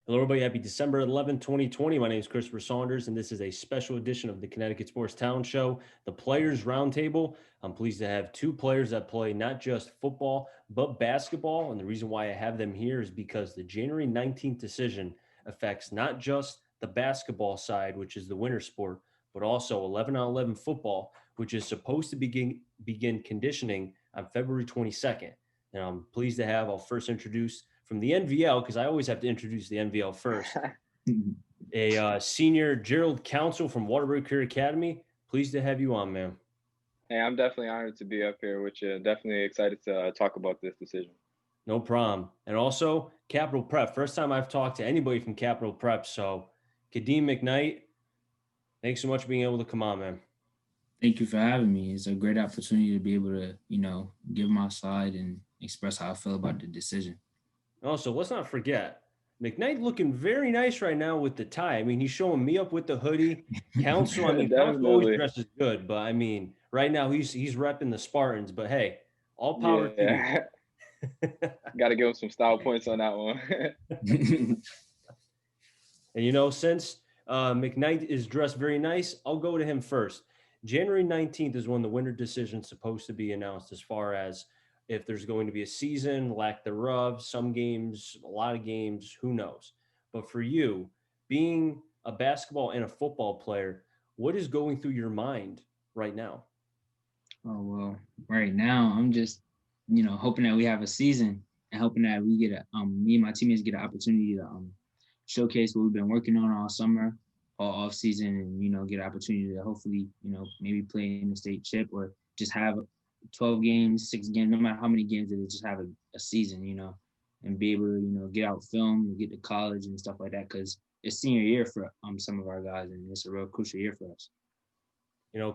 Hello, everybody. Happy December 11th, 2020. My name is Christopher Saunders, and this is a special edition of the Connecticut Sports Talent Show, the Players Roundtable. I'm pleased to have two players that play not just football, but basketball. And the reason why I have them here is because the January 19th decision affects not just the basketball side, which is the winter sport, but also 11 on 11 football, which is supposed to begin conditioning on February 22nd. And I'm pleased to have, I'll first introduce from the NVL, because I always have to introduce the NVL first, a senior Gerald Counsel from Waterbury Career Academy. Pleased to have you on, man. Hey, I'm definitely honored to be up here with you. Definitely excited to talk about this decision. No problem. And also, Capital Prep. First time I've talked to anybody from Capital Prep. So, Kadeem Mcknight, thanks so much for being able to come on, man. Thank you for having me. It's a great opportunity to be able to, give my side and express how I feel about the decision. Also, let's not forget, Mcknight looking very nice right now with the tie. I mean, he's showing me up with the hoodie. Counsel, I mean, Counsel always Definitely. dresses good, but I mean, right now he's repping the Spartans. But hey, all power to you. Yeah. Got to give him some style points on that one. And since Mcknight is dressed very nice, I'll go to him first. January 19th is when the winter decision is supposed to be announced, as far as if there's going to be a season, lack thereof, some games, a lot of games, who knows. But for you, being a basketball and a football player, what is going through your mind right now? Oh well, right now I'm just, hoping that we have a season and hoping that we get me and my teammates get an opportunity to showcase what we've been working on all summer, all off season, and get an opportunity to hopefully, maybe play in the state chip or just have 12 games, 6 games, no matter how many games it is, just have a season, and be able to, get out film and get to college and stuff like that. Cause it's senior year for some of our guys and it's a real crucial year for us.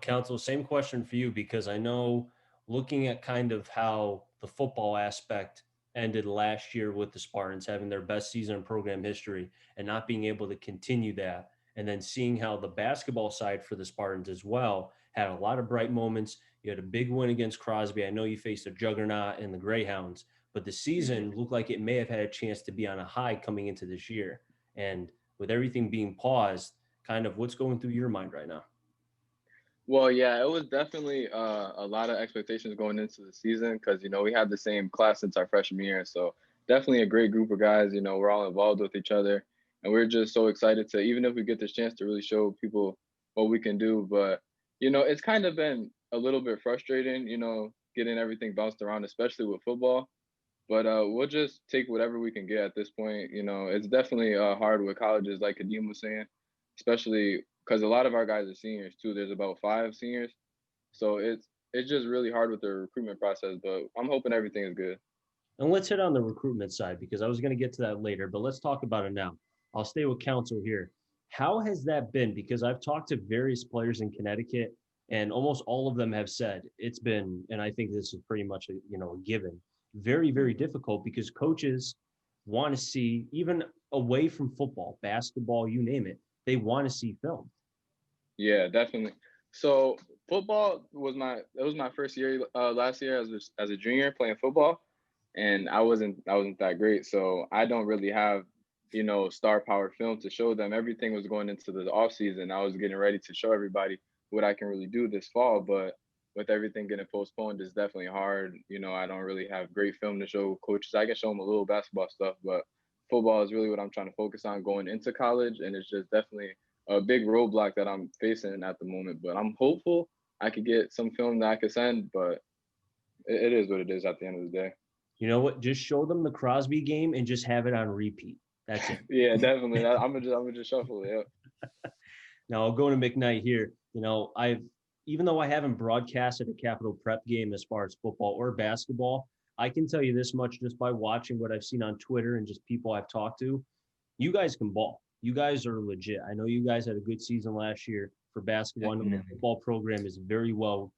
Counsel, same question for you, because I know, looking at kind of how the football aspect ended last year with the Spartans having their best season in program history and not being able to continue that, and then seeing how the basketball side for the Spartans as well had a lot of bright moments. You had a big win against Crosby. I know you faced a juggernaut in the Greyhounds, but the season looked like it may have had a chance to be on a high coming into this year. And with everything being paused, kind of what's going through your mind right now? Well, yeah, it was definitely a lot of expectations going into the season because, we had the same class since our freshman year. So definitely a great group of guys. We're all involved with each other. And we're just so excited to, even if we get this chance to really show people what we can do. But, it's kind of been a little bit frustrating, getting everything bounced around, especially with football. But we'll just take whatever we can get at this point. It's definitely hard with colleges, like Kadeem was saying, especially because a lot of our guys are seniors too. There's about 5 seniors, so it's just really hard with the recruitment process. But I'm hoping everything is good. And let's hit on the recruitment side, because I was going to get to that later, but let's talk about it now. I'll stay with Counsel here. How has that been? Because I've talked to various players in Connecticut, and almost all of them have said it's been, and I think this is pretty much a given, very, very difficult, because coaches want to see, even away from football, basketball, you name it, they want to see film. Yeah, definitely. So football was my first year last year as a junior playing football, and I wasn't that great. So I don't really have star power film to show them. Everything was going into the off season. I was getting ready to show everybody what I can really do this fall, but with everything getting postponed, it's definitely hard. I don't really have great film to show coaches. I can show them a little basketball stuff, but football is really what I'm trying to focus on going into college, and it's just definitely a big roadblock that I'm facing at the moment. But I'm hopeful I could get some film that I could send, but it is what it is at the end of the day. You know what? Just show them the Crosby game and just have it on repeat. That's it. Yeah, definitely. I'm gonna just shuffle it. Now I'll go to Mcknight here. I've, even though I haven't broadcasted a Capital Prep game as far as football or basketball, I can tell you this much just by watching what I've seen on Twitter and just people I've talked to. You guys can ball. You guys are legit. I know you guys had a good season last year for basketball. I know the Definitely. football program is very well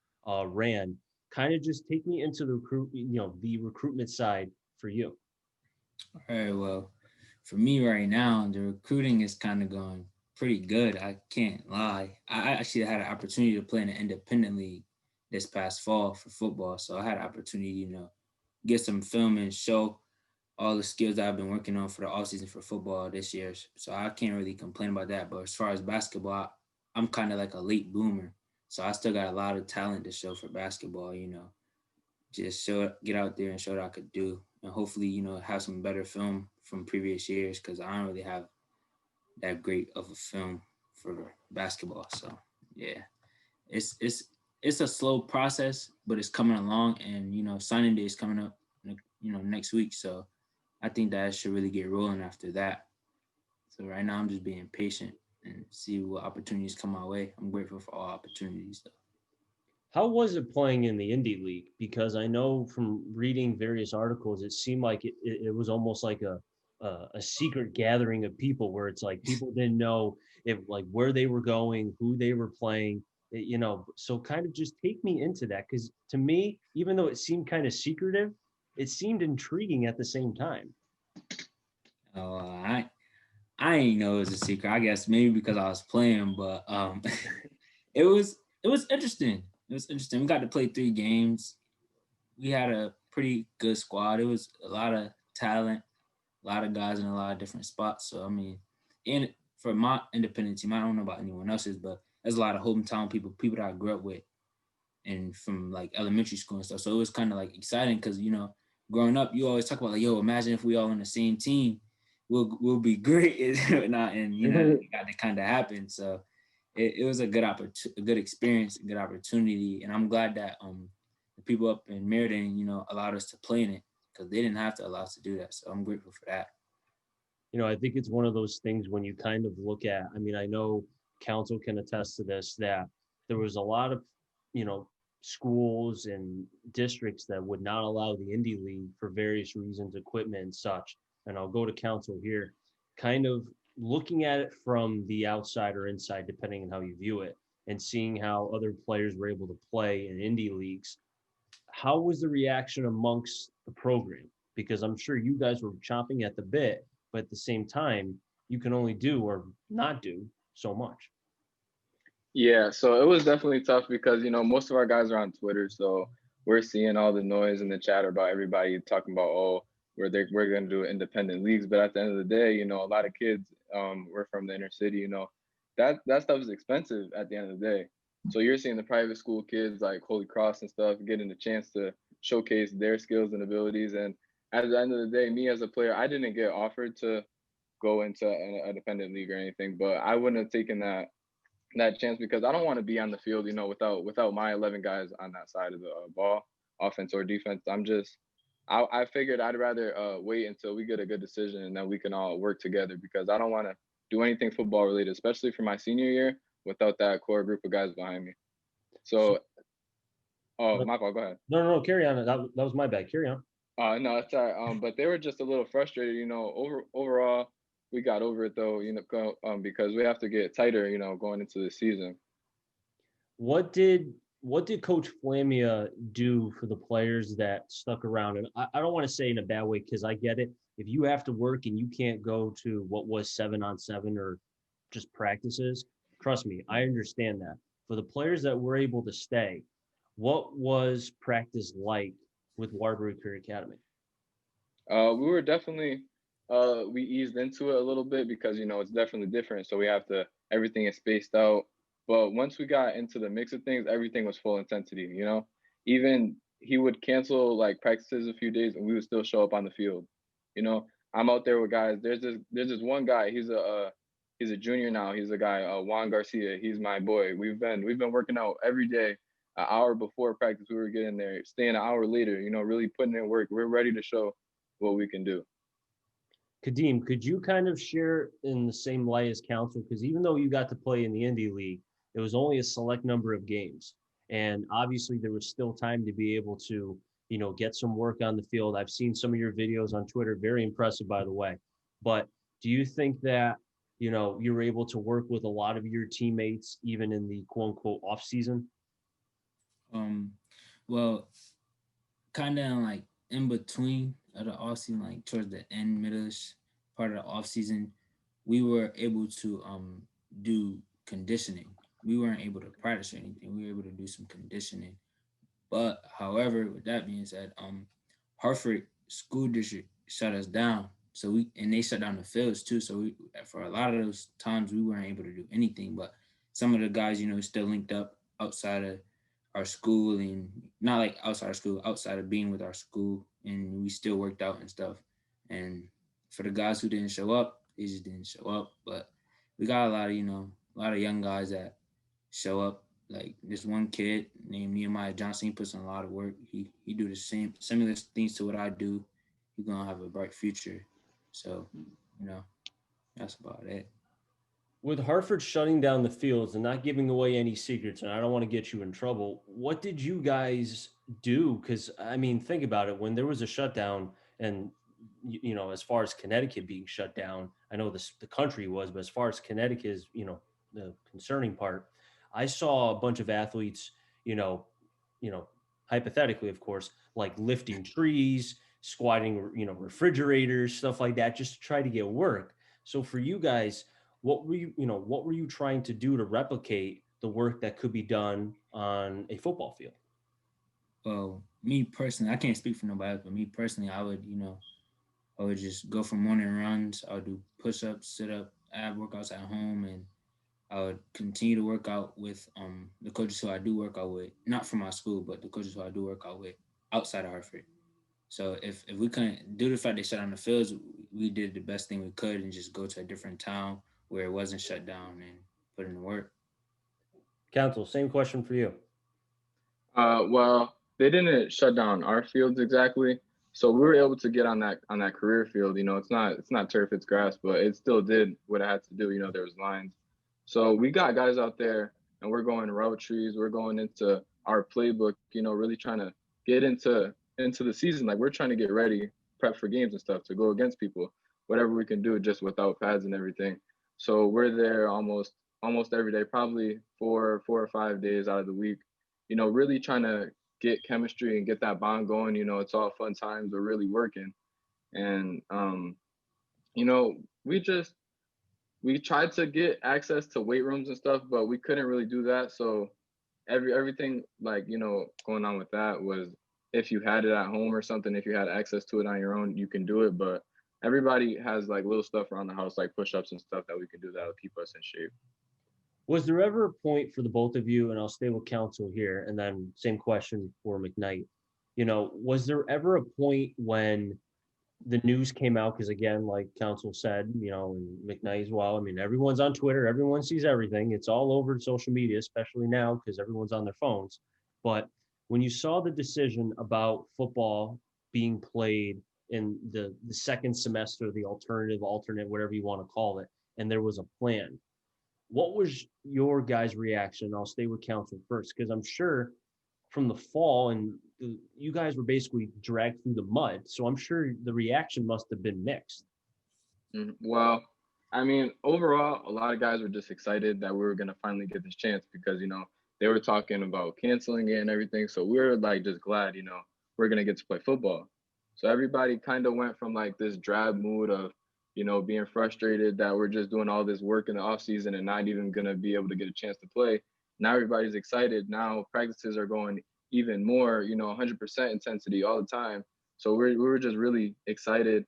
ran. Kind of just take me into the recruitment side for you. All right. Well, for me right now, the recruiting is kind of going pretty good. I can't lie. I actually had an opportunity to play in an independent league this past fall for football. So I had an opportunity, get some film and show all the skills that I've been working on for the off season for football this year. So I can't really complain about that. But as far as basketball, I'm kind of like a late bloomer. So I still got a lot of talent to show for basketball, just get out there and show what I could do. And hopefully, have some better film from previous years because I don't really have that great of a film for basketball. So yeah, it's it's a slow process, but it's coming along. And signing day is coming up, next week. So I think that I should really get rolling after that. So right now I'm just being patient and see what opportunities come my way. I'm grateful for all opportunities though. How was it playing in the indie league? Because I know from reading various articles, it seemed like it was almost like a secret gathering of people, where it's like people didn't know if like where they were going, who they were playing, So kind of just take me into that, because to me, even though it seemed kind of secretive, it seemed intriguing at the same time. Oh, I ain't know it was a secret. I guess maybe because I was playing, but it was interesting. It was interesting. We got to play 3 games. We had a pretty good squad. It was a lot of talent, a lot of guys in a lot of different spots. So I mean, and for my independent team, I don't know about anyone else's, but there's a lot of hometown people that I grew up with, and from like elementary school and stuff. So it was kind of like exciting because growing up, you always talk about like, yo, imagine if we all on the same team, we'll be great, and it got to kind of happen. So it was a good a good experience, a good opportunity, and I'm glad that the people up in Meriden, allowed us to play in it because they didn't have to allow us to do that. So I'm grateful for that. I think it's one of those things when you kind of look at, I mean, I know council can attest to this, that there was a lot of, schools and districts that would not allow the indie league for various reasons, equipment and such. And I'll go to council here, kind of looking at it from the outside or inside, depending on how you view it, and seeing how other players were able to play in indie leagues. How was the reaction amongst the program? Because I'm sure you guys were chomping at the bit, but at the same time, you can only do or not do so much. Yeah, so it was definitely tough because most of our guys are on Twitter, so we're seeing all the noise and the chatter about everybody talking about, oh, we're gonna do independent leagues. But at the end of the day, a lot of kids we're from the inner city, that stuff is expensive at the end of the day. So you're seeing the private school kids like Holy Cross and stuff getting the chance to showcase their skills and abilities. And at the end of the day, me as a player, I didn't get offered to go into an independent league or anything, but I wouldn't have taken that chance because I don't want to be on the field, without my 11 guys on that side of the ball, offense or defense. I figured I'd rather wait until we get a good decision and then we can all work together because I don't want to do anything football related, especially for my senior year, without that core group of guys behind me. So, oh, my fault. Go ahead. No, carry on. That was my bad. Carry on. No, it's all right. But they were just a little frustrated, overall. We got over it though, because we have to get tighter, going into the season. What did Coach Flamia do for the players that stuck around? And I don't want to say in a bad way because I get it. If you have to work and you can't go to what was 7-on-7 or just practices, trust me, I understand that. For the players that were able to stay, what was practice like with Warbury Career Academy? We were definitely we eased into it a little bit because it's definitely different. So we have to everything is spaced out. But once we got into the mix of things, everything was full intensity. Even he would cancel like practices a few days, and we would still show up on the field. I'm out there with guys. There's this one guy. He's a junior now. He's a guy, Juan Garcia. He's my boy. We've been working out every day. An hour before practice, we were getting there, staying an hour later. Really putting in work. We're ready to show what we can do. Kadeem, could you kind of share in the same light as council? Because even though you got to play in the Indie League, it was only a select number of games. And obviously there was still time to be able to, get some work on the field. I've seen some of your videos on Twitter, very impressive, by the way. But do you think that, you were able to work with a lot of your teammates, even in the quote unquote off season? Well, kind of like in between of the off season, like towards the end, middle-ish part of the off season, we were able to do conditioning. We weren't able to practice or anything. We were able to do some conditioning. But however, with that being said, Hartford School District shut us down. So they shut down the fields too. So for a lot of those times we weren't able to do anything. But some of the guys, still linked up outside of our school, and not like outside of school, outside of being with our school, and we still worked out and stuff. And for the guys who didn't show up, they just didn't show up. But we got a lot of a lot of young guys that show up. Like this one kid named Nehemiah Johnson, he puts in a lot of work. He do the similar things to what I do. He's gonna have a bright future. So, that's about it. With Hartford shutting down the fields and not giving away any secrets, and I don't want to get you in trouble, what did you guys do? Because I mean, think about it. When there was a shutdown, and as far as Connecticut being shut down, I know the country was, but as far as Connecticut is, the concerning part, I saw a bunch of athletes, you know, hypothetically, of course, like lifting trees, squatting, refrigerators, stuff like that, just to try to get work. So for you guys, what were you trying to do to replicate the work that could be done on a football field? Well, me personally, I can't speak for nobody else, but me personally, I would just go for morning runs. I would do push ups, sit up, ab workouts at home, and I would continue to work out with the coaches who I do work out with, not from my school, but the coaches who I do work out with outside of Hartford. So if we couldn't, due to the fact they shut down the fields, we did the best thing we could and just go to a different town where it wasn't shut down and put in the work. Council, same question for you. Well, they didn't shut down our fields exactly, so we were able to get on that career field. It's not turf, it's grass, but it still did what it had to do. There was lines, so we got guys out there, and we're going route trees. We're going into our playbook. Really trying to get into the season. Like we're trying to get ready, prep for games and stuff to go against people. Whatever we can do, just without pads and everything. So we're there almost every day, probably 4 or 5 days out of the week, really trying to get chemistry and get that bond going. It's all fun times. We're really working. And, you know, we just, we tried to get access to weight rooms and stuff, but we couldn't really do that. So everything like, going on with that was if you had it at home or something, if you had access to it on your own, you can do it. But everybody has like little stuff around the house, like push-ups and stuff that we can do that'll keep us in shape. Was there ever a point for the both of you, and I'll stay with council here, and then same question for Mcknight. Was there ever a point when the news came out? Because again, like council said, and Mcknight as well. I mean, everyone's on Twitter, everyone sees everything. It's all over social media, especially now because everyone's on their phones. But when you saw the decision about football being played in the second semester, the alternate, whatever you want to call it, and there was a plan, what was your guys' reaction? I'll stay with council first because I'm sure from the fall and you guys were basically dragged through the mud. So I'm sure the reaction must have been mixed. Well, I mean, overall, a lot of guys were just excited that we were gonna finally get this chance because they were talking about canceling it and everything. So we were like just glad, we're gonna get to play football. So everybody kind of went from like this drab mood of, being frustrated that we're just doing all this work in the off season and not even gonna be able to get a chance to play. Now everybody's excited. Now practices are going even more, 100% intensity all the time. So we were just really excited,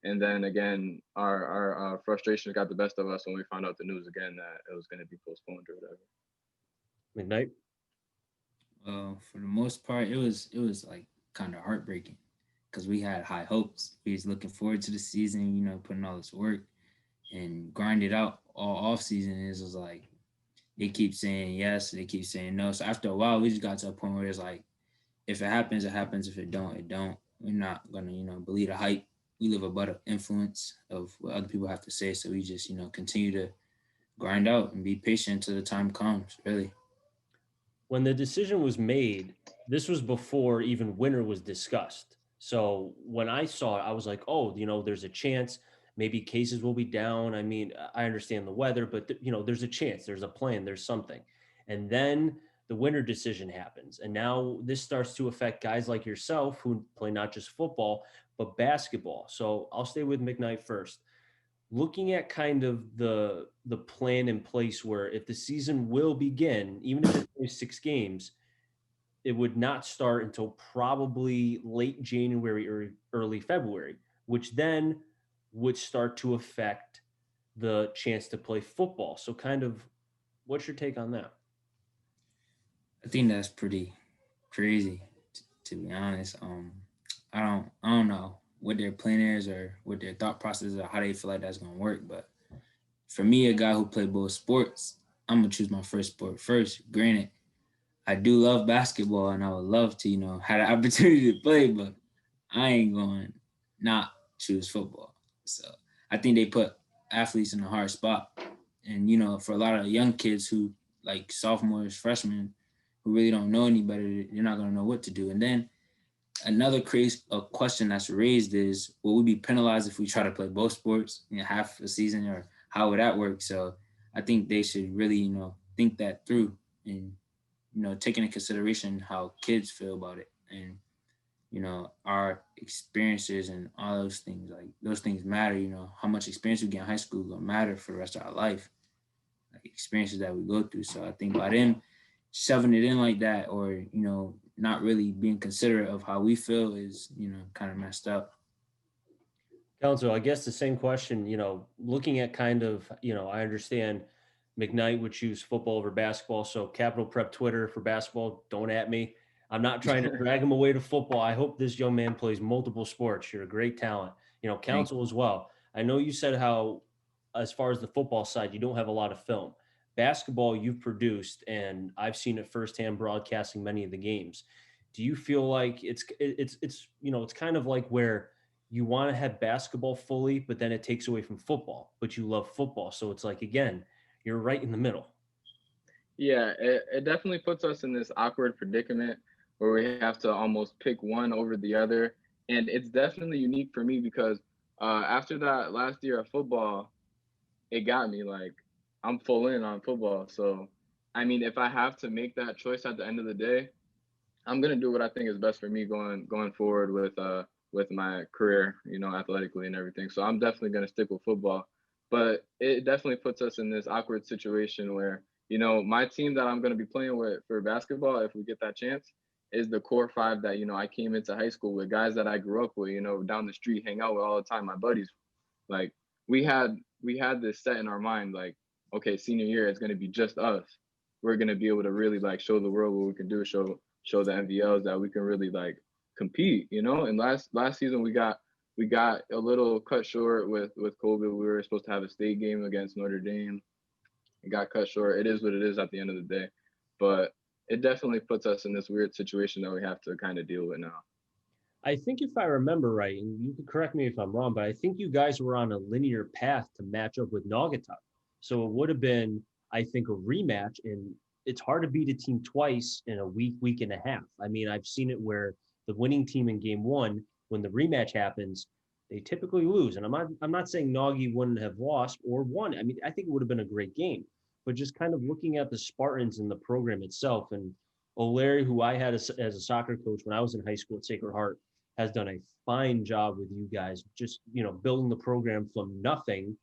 and then again, our frustrations got the best of us when we found out the news again that it was going to be postponed or whatever. Mcknight? For the most part, it was like kind of heartbreaking because we had high hopes. We was looking forward to the season, putting all this work and grind it out all off season. It was like they keep saying yes, they keep saying no. So after a while, we just got to a point where it's like, if it happens, it happens. If it don't, it don't. We're not gonna, believe the hype. We live above the influence of what other people have to say. So we just, continue to grind out and be patient until the time comes, really. When the decision was made, this was before even winter was discussed. So when I saw it, I was like, oh, there's a chance maybe cases will be down. I mean, I understand the weather, but there's a chance, there's a plan, there's something. And then the winter decision happens. And now this starts to affect guys like yourself who play not just football, but basketball. So I'll stay with Mcknight first. Looking at kind of the plan in place where if the season will begin, even if it's 6 games, it would not start until probably late January or early February, which then would start to affect the chance to play football. So kind of what's your take on that? I think that's pretty crazy, to be honest. I don't know what their plan is or what their thought process is or how they feel like that's gonna work. But for me, a guy who played both sports, I'm gonna choose my first sport first. Granted, I do love basketball and I would love to, have the opportunity to play, but I ain't going to not choose football. So I think they put athletes in a hard spot. And, for a lot of young kids who like sophomores, freshmen, who really don't know any better, they're not going to know what to do. And then another question that's raised is, will we be penalized if we try to play both sports in half a season, or how would that work? So I think they should really, think that through and, taking into consideration how kids feel about it and, our experiences and all those things. Like those things matter, how much experience we get in high school is gonna matter for the rest of our life, like experiences that we go through. So I think by them shoving it in like that, or, not really being considerate of how we feel is, kind of messed up. Council, I guess the same question, looking at kind of, I understand Mcknight would choose football over basketball. So Capital Prep Twitter for basketball, don't at me. I'm not trying to drag him away to football. I hope this young man plays multiple sports. You're a great talent. Council as well. I know you said how, as far as the football side, you don't have a lot of film. Basketball, you've produced, and I've seen it firsthand broadcasting many of the games. Do you feel like it's kind of like where you want to have basketball fully, but then it takes away from football, but you love football. So it's like, again, you're right in the middle. Yeah, it definitely puts us in this awkward predicament where we have to almost pick one over the other. And it's definitely unique for me because after that last year of football, it got me like I'm full in on football. So, I mean, if I have to make that choice at the end of the day, I'm gonna do what I think is best for me going forward with my career, athletically and everything. So I'm definitely gonna stick with football. But it definitely puts us in this awkward situation where, my team that I'm gonna be playing with for basketball, if we get that chance, is the core five that, I came into high school with, guys that I grew up with, down the street, hang out with all the time, my buddies. Like we had this set in our mind, like, okay, senior year is gonna be just us. We're gonna be able to really like show the world what we can do, show the NVLs that we can really like compete, And last season we got a little cut short with COVID. We were supposed to have a state game against Notre Dame. It got cut short. It is what it is at the end of the day, but it definitely puts us in this weird situation that we have to kind of deal with now. I think if I remember right, and you can correct me if I'm wrong, but I think you guys were on a linear path to match up with Naugatuck. So it would have been, I think, a rematch. And it's hard to beat a team twice in a week and a half. I mean, I've seen it where the winning team in game one, when the rematch happens, they typically lose. And I'm not saying Nagy wouldn't have lost or won. I mean, I think it would have been a great game. But just kind of looking at the Spartans and the program itself, and O'Leary, who I had as a soccer coach when I was in high school at Sacred Heart, has done a fine job with you guys, just building the program from nothing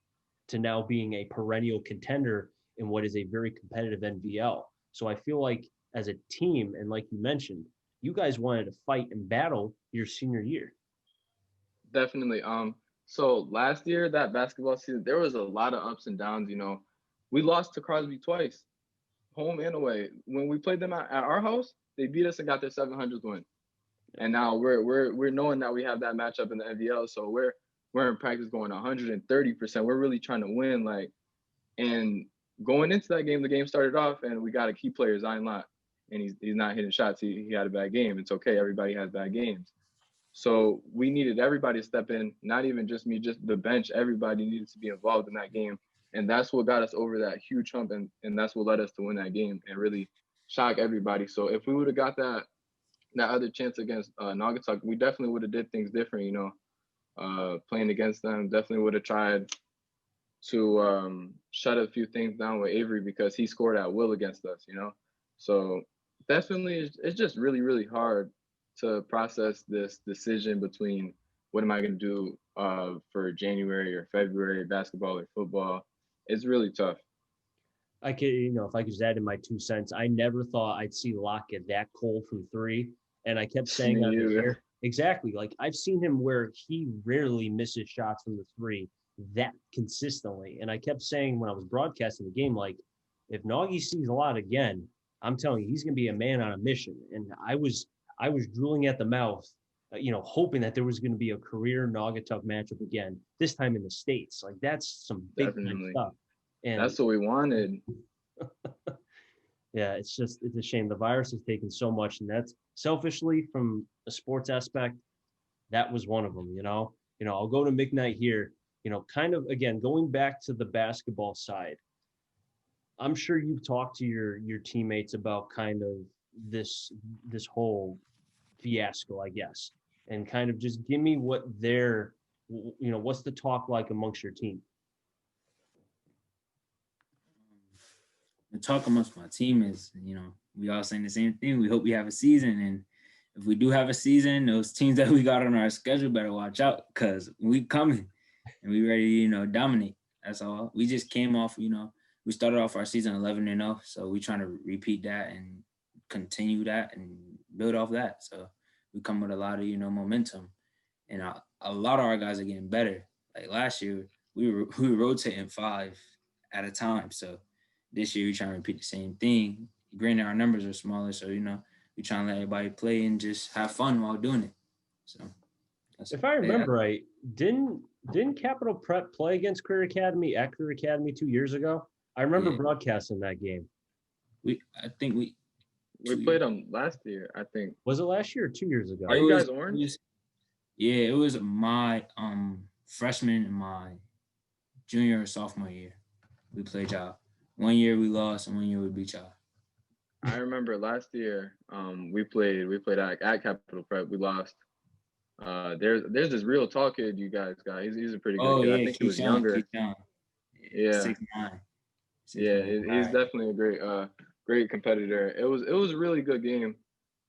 to now being a perennial contender in what is a very competitive NVL. So I feel like as a team, and like you mentioned, you guys wanted to fight and battle your senior year. Definitely. So last year, that basketball season, there was a lot of ups and downs. We lost to Crosby twice, home and away. When we played them at our house, they beat us and got their 700th win. And now we're knowing that we have that matchup in the NVL, so we're in practice going 130%. We're really trying to win, like, and going into that game, the game started off, and we got a key player, Zion Lott, and he's not hitting shots. He had a bad game. It's okay. Everybody has bad games. So we needed everybody to step in, not even just me, just the bench. Everybody needed to be involved in that game. And that's what got us over that huge hump. And that's what led us to win that game and really shock everybody. So if we would have got that other chance against Naugatuck, we definitely would have did things different, playing against them. Definitely would have tried to shut a few things down with Avery because he scored at will against us. So definitely it's just really, really hard to process this decision between what am I going to do for January or February, basketball or football. It's really tough. I could, if I could just add in my 2 cents, I never thought I'd see Locke get that cold from three. And I kept saying Me on the either. air, exactly. Like I've seen him where he rarely misses shots from the three that consistently. And I kept saying when I was broadcasting the game, like, if Nagy sees a lot again, I'm telling you, he's going to be a man on a mission. And I was drooling at the mouth, hoping that there was going to be a career Naugatuck matchup again, this time in the States. Like that's some big time Definitely. stuff. And That's what we wanted. yeah, it's a shame. The virus has taken so much, and that's selfishly from a sports aspect, that was one of them, I'll go to Mcknight here, kind of again, going back to the basketball side. I'm sure you've talked to your teammates about kind of this whole fiasco, I guess, and kind of just give me what what's the talk like amongst your team? The talk amongst my team is, we all saying the same thing. We hope we have a season, and if we do have a season, those teams that we got on our schedule better watch out because we coming and we ready to, dominate. That's all. We just came off, we started off our season 11-0, so we trying to repeat that and continue that and build off that. So we come with a lot of, momentum, and a lot of our guys are getting better. Like last year, we were rotating 5 at a time. So this year, we trying to repeat the same thing. Granted, our numbers are smaller, so we trying to let everybody play and just have fun while doing it. So, if I remember right, didn't Capital Prep play against Career Academy at Career Academy 2 years ago? I remember broadcasting that game. I think we played them last year. I think. Was it last year or 2 years ago? Are you guys orange? It was my freshman and my junior or sophomore year. We played y'all. 1 year we lost, and 1 year we beat y'all. I remember last year, we played at Capital Prep. We lost. There's this real tall kid you guys got. He's a pretty good kid. I think he was younger. Yeah. 6'9". Yeah, he's definitely a great competitor. It was a really good game.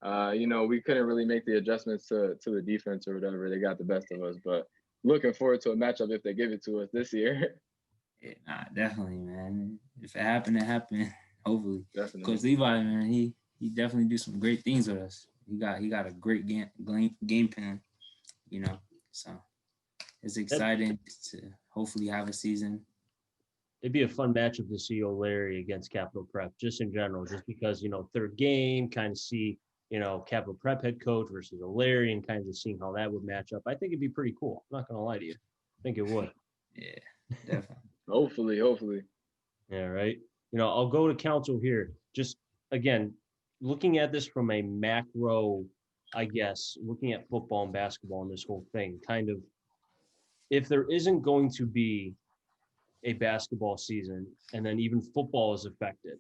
We couldn't really make the adjustments to the defense or whatever. They got the best of us, but looking forward to a matchup if they give it to us this year. Yeah, definitely, man. If it happened, it happened. Hopefully, definitely. Coach Levi, man, he definitely do some great things with us. He got a great game plan, So it's exciting to hopefully have a season. It'd be a fun matchup to see O'Leary against Capital Prep, just in general, just because third game, kind of see Capital Prep head coach versus O'Leary, and kind of just seeing how that would match up. I think it'd be pretty cool. I'm not gonna lie to you. I think it would. Yeah, definitely. Hopefully. Yeah, right. I'll go to council here. Just again, looking at this from a macro, I guess, looking at football and basketball and this whole thing, kind of, if there isn't going to be a basketball season and then even football is affected,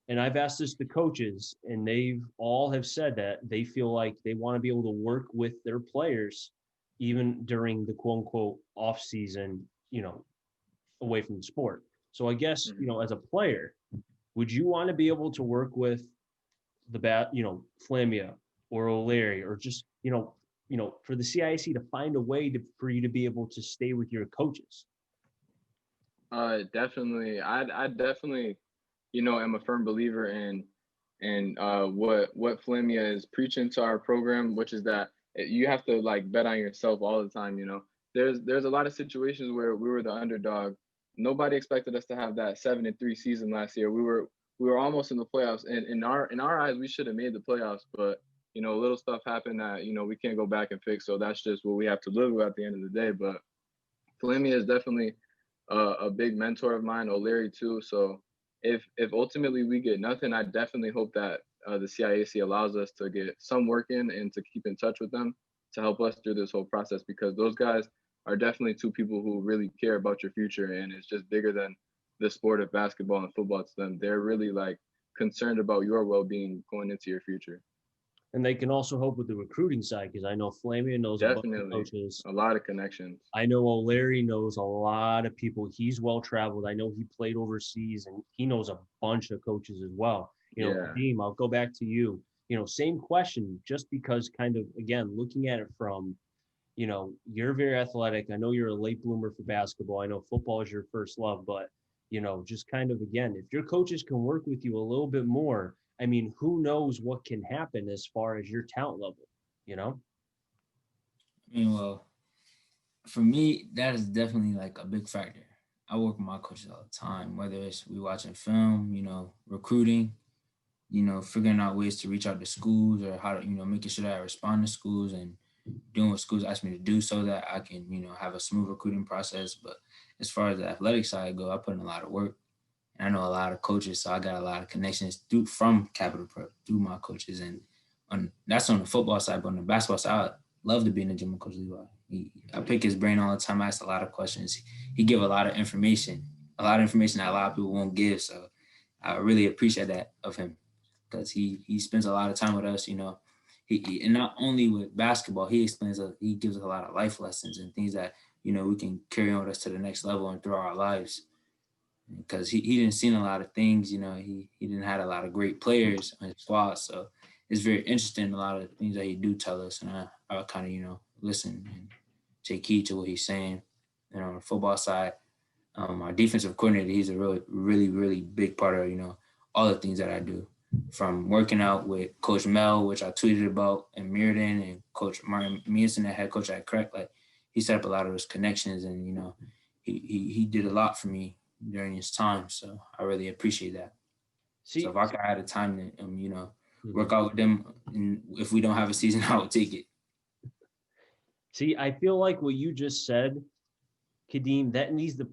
and I've asked this to coaches, and they've all have said that they feel like they want to be able to work with their players even during the quote unquote off season, away from the sport. So I guess, as a player, would you want to be able to work with Flamia or O'Leary, or just, for the CIAC to find a way for you to be able to stay with your coaches? Definitely. I definitely, am a firm believer in what Flamia is preaching to our program, which is that you have to bet on yourself all the time. There's a lot of situations where we were the underdog. Nobody expected us to have that 7-3 season last year. We were almost in the playoffs, and in our eyes, we should have made the playoffs. But little stuff happened that we can't go back and fix. So that's just what we have to live with at the end of the day. But Flamia is definitely a big mentor of mine. O'Leary too. So if ultimately we get nothing, I definitely hope that the CIAC allows us to get some work in and to keep in touch with them to help us through this whole process, because those guys are definitely two people who really care about your future, and it's just bigger than the sport of basketball and football to them. They're really concerned about your well-being going into your future. And they can also help with the recruiting side, because I know Flamia knows a bunch of coaches. A lot of connections. I know O'Leary knows a lot of people. He's well-traveled. I know he played overseas, and he knows a bunch of coaches as well. Kadeem, I'll go back to you. Same question, just because kind of, again, looking at it from, you're very athletic. I know you're a late bloomer for basketball. I know football is your first love, but, just kind of, again, if your coaches can work with you a little bit more, I mean, who knows what can happen as far as your talent level, I mean, well, for me, that is definitely like a big factor. I work with my coaches all the time, whether it's we watching film, recruiting, figuring out ways to reach out to schools or how to, making sure that I respond to schools and doing what schools ask me to do so that I can, have a smooth recruiting process. But as far as the athletic side go, I put in a lot of work. And I know a lot of coaches, so I got a lot of connections from Capital Prep through my coaches, and that's on the football side. But on the basketball side, I love to be in the gym with Coach Levi. I pick his brain all the time. I ask a lot of questions. He give a lot of information that a lot of people won't give. So I really appreciate that of him because he spends a lot of time with us. And not only with basketball, he gives us a lot of life lessons and things that we can carry on with us to the next level and through our lives because he didn't seen a lot of things. He didn't had a lot of great players on his squad, so it's very interesting a lot of things that he do tell us, and I kind of listen and take heed to what he's saying. And on the football side, our defensive coordinator, he's a really really really big part of all the things that I do, from working out with Coach Mel, which I tweeted about, and Mirrodin, and Coach Martin Mearson, the head coach at Crack. Like he set up a lot of those connections, and he did a lot for me during his time. So I really appreciate that. So if I could have the time to, work out with them, and if we don't have a season, I would take it. See, I feel like what you just said, Kadeem, that needs to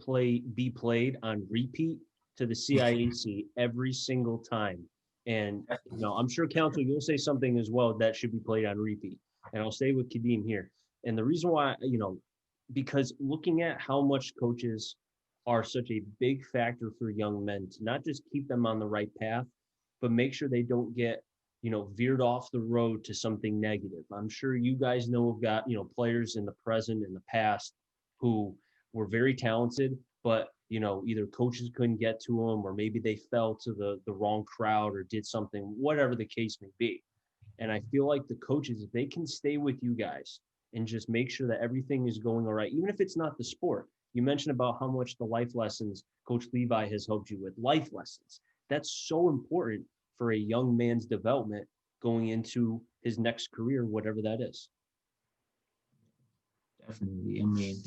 be played on repeat to the CIAC every single time. And I'm sure Council, you'll say something as well that should be played on repeat. And I'll stay with Kadeem here. And the reason why, because looking at how much coaches are such a big factor for young men to not just keep them on the right path, but make sure they don't get, veered off the road to something negative. I'm sure you guys know of got, players in the present and the past who were very talented, but either coaches couldn't get to them, or maybe they fell to the wrong crowd or did something, whatever the case may be. And I feel like the coaches, if they can stay with you guys and just make sure that everything is going all right, even if it's not the sport. You mentioned about how much the life lessons Coach Levi has helped you with. Life lessons. That's so important for a young man's development going into his next career, whatever that is. Definitely. I mean,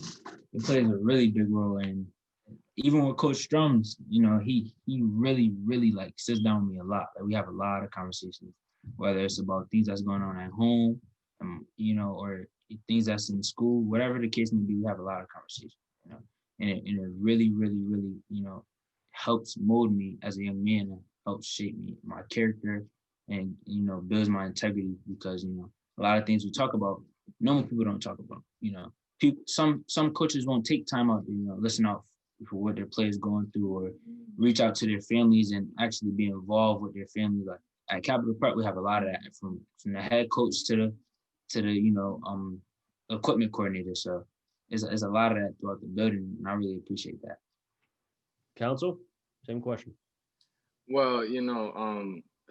it plays a really big role. And even with Coach Strums, he really, really like sits down with me a lot. Like we have a lot of conversations, whether it's about things that's going on at home, or things that's in school, whatever the case may be, we have a lot of conversations, and it really, really, really, helps mold me as a young man and helps shape me, my character, and, builds my integrity because, a lot of things we talk about, normal people don't talk about, people, some coaches won't take time out to, listen out for what their players going through or reach out to their families and actually be involved with their family. Like at Capital Prep, we have a lot of that from the head coach to the equipment coordinator. So there's a lot of that throughout the building, and I really appreciate that. Council, same question. Well,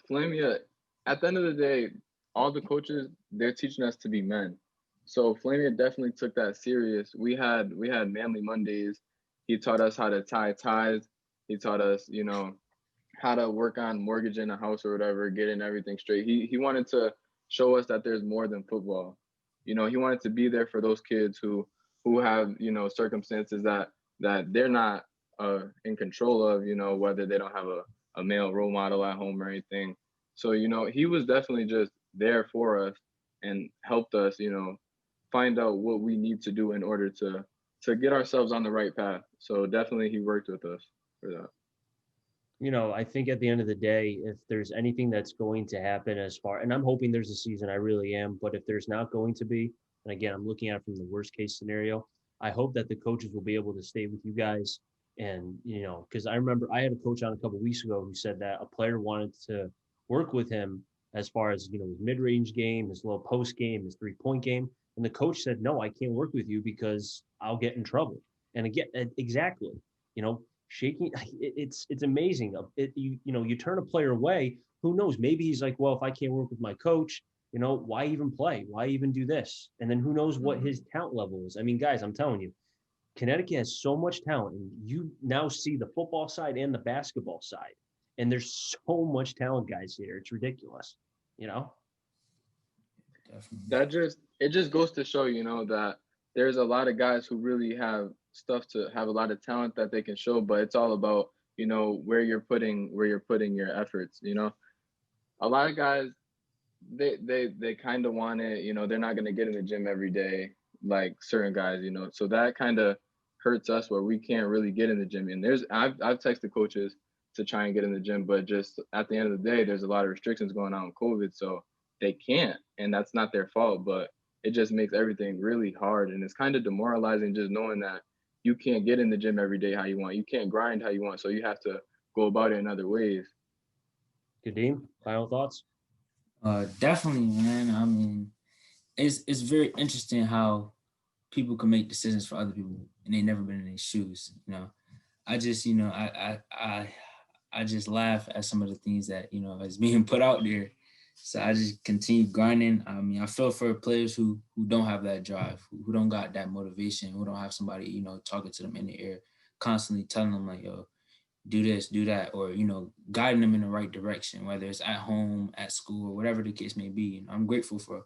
Flamia, at the end of the day, all the coaches, they're teaching us to be men. So Flamia definitely took that serious. We had Manly Mondays. He taught us how to tie ties. He taught us, how to work on mortgaging a house or whatever, getting everything straight. He wanted to show us that there's more than football. He wanted to be there for those kids who have, circumstances that they're not in control of, whether they don't have a male role model at home or anything. So, he was definitely just there for us and helped us, find out what we need to do in order to get ourselves on the right path. So definitely he worked with us for that. I think at the end of the day, if there's anything that's going to happen and I'm hoping there's a season, I really am, but if there's not going to be, and again, I'm looking at it from the worst case scenario, I hope that the coaches will be able to stay with you guys. And, because I remember I had a coach on a couple of weeks ago who said that a player wanted to work with him as far as, his mid-range game, his little post game, his 3-point game. And the coach said, no, I can't work with you because I'll get in trouble. And again, exactly, shaking, it's amazing. You turn a player away, who knows, maybe he's like, well, if I can't work with my coach, why even play, why even do this? And then who knows what his talent level is. I mean, guys, I'm telling you, Connecticut has so much talent, and you now see the football side and the basketball side, and there's so much talent, guys, here. It's ridiculous. That just it just goes to show, that there's a lot of guys who really have stuff to have a lot of talent that they can show, but it's all about, where you're putting your efforts. A lot of guys, they kind of want it, they're not going to get in the gym every day like certain guys, so that kind of hurts us where we can't really get in the gym. And I've texted coaches to try and get in the gym, but just at the end of the day, there's a lot of restrictions going on with COVID, so they can't, and that's not their fault, but it just makes everything really hard, and it's kind of demoralizing just knowing that you can't get in the gym every day how you want, you can't grind how you want, so you have to go about it in other ways. Kadeem, final thoughts? Definitely, man. I mean, it's very interesting how people can make decisions for other people and they never been in their shoes. I just, I just laugh at some of the things that is being put out there. So I just continue grinding. I mean, I feel for players who don't have that drive, who don't got that motivation, who don't have somebody talking to them in the ear, constantly telling them like, yo, do this, do that, or guiding them in the right direction, whether it's at home, at school, or whatever the case may be. I'm grateful for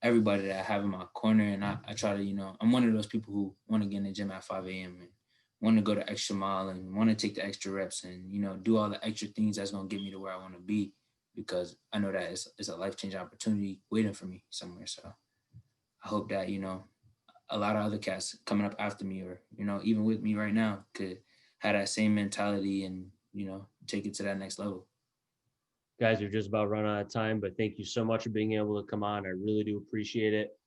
everybody that I have in my corner, and I try to, I'm one of those people who want to get in the gym at 5 a.m. and want to go the extra mile and want to take the extra reps and do all the extra things that's gonna get me to where I want to be, because I know that it's a life-changing opportunity waiting for me somewhere. So I hope that a lot of other cats coming up after me, or even with me right now, could have that same mentality and take it to that next level. Guys, we're just about run out of time, but thank you so much for being able to come on. I really do appreciate it.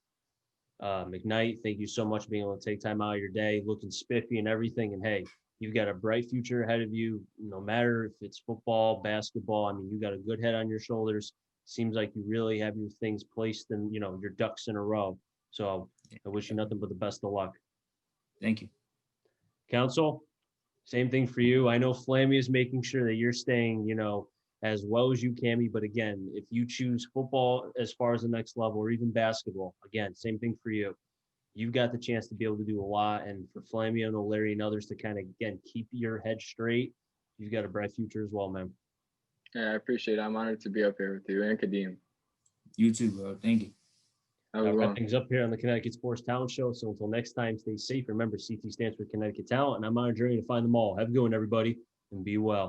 Mcknight, thank you so much for being able to take time out of your day, looking spiffy and everything. And hey, you've got a bright future ahead of you, no matter if it's football, basketball. I mean, you got a good head on your shoulders. Seems like you really have your things placed and, your ducks in a row. So I wish you nothing but the best of luck. Thank you. Council, same thing for you. I know Flammy is making sure that you're staying, as well as you can be. But again, if you choose football as far as the next level, or even basketball, again, same thing for you. You've got the chance to be able to do a lot. And for Flammy and Larry and others to kind of, again, keep your head straight, you've got a bright future as well, man. Yeah, I appreciate it. I'm honored to be up here with you and Kadeem. You too, bro. Thank you. I'll wrap things up here on the Connecticut Sports Talent Show. So until next time, stay safe. Remember, CT stands for Connecticut Talent, and I'm on a journey to find them all. Have a good one, everybody, and be well.